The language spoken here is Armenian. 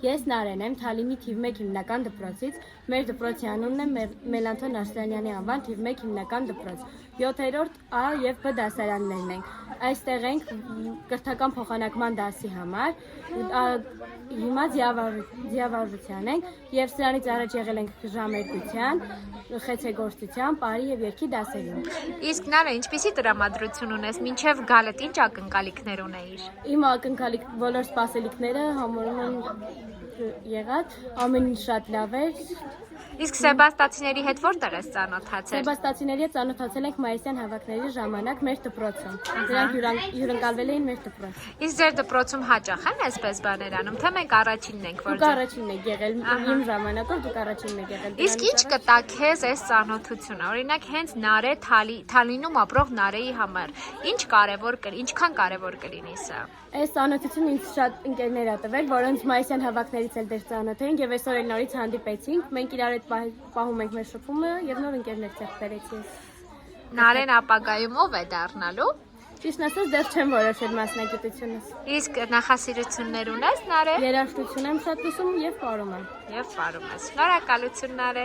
Ես Նարեն եմ, Թալինի թիվ 1 հիմնական դպրոցից, մեր դպրոցի անունն է Մելանթոն Արսլանյանի անվան թիվ 1 հիմնական դպրոց, 7-րդ A և B դասարաններն ենք, այստեղ ենք կրթական փոխանակման դասի համար, հիմա ձիավարժության ենք և սրանից առաջ եղել ենք ժամերգության, խեցեգործության, պարի և երգի դասերին։ Իսկ Նարե, ինչպիսի տրամադրություն ունես, մինչև գալդ ինչ ակնկալիքներ ունեիր։ Իմ ակնկալիք բոլոր սպասելիքները համարում են եղած, ամեն ինչ շատ լավ էր։ Իսկ սեբաստացիների հետ որտեղ ես ծանոթացել։ Սեբաստացիների հետ ծանոթացել ենք մայիսյան հավաքների ժամանակ մեր դպրոցում։ Նրանք հյուրընկալվել էին մեր դպրոց։ Իսկ ձեր դպրոցում հաճախ են այսպես բաներ անում, թե մենք առաջինն ենք, որ Դուք առաջինն եք եղել, իմ ժամանակով դուք առաջինն եք եղել։ Իսկ ինչ կտա քեզ այս ծանոթությունը։ Օրինակ հենց Նարե Թալինում ապրող Նարեի համար ինչքան կարևոր կլինի սա։ Այս ծանոթությունը ինձ շատ ընկերներ ա տվել, որոնց մայիսյան հավաքներից էլ դեռ ծանոթ ենք եւ այսօր էլ նորից հանդիպեցինք։ Մենք իրար հետ պահում ենք մեր շփումը եւ նոր ընկերներ ցեղ բերեցի։ Նարեն ապագայում ով է դառնալու։ Ճիշտ ասած դեռ չեմ որոշել մասնագիտությունս։ Իսկ նախասիրություններ ունես Նարե։ Երաժշտություն եմ շատ լսում եւ պարում եմ։ Եվ պարում ես։ Շնորհակալություն Նարե։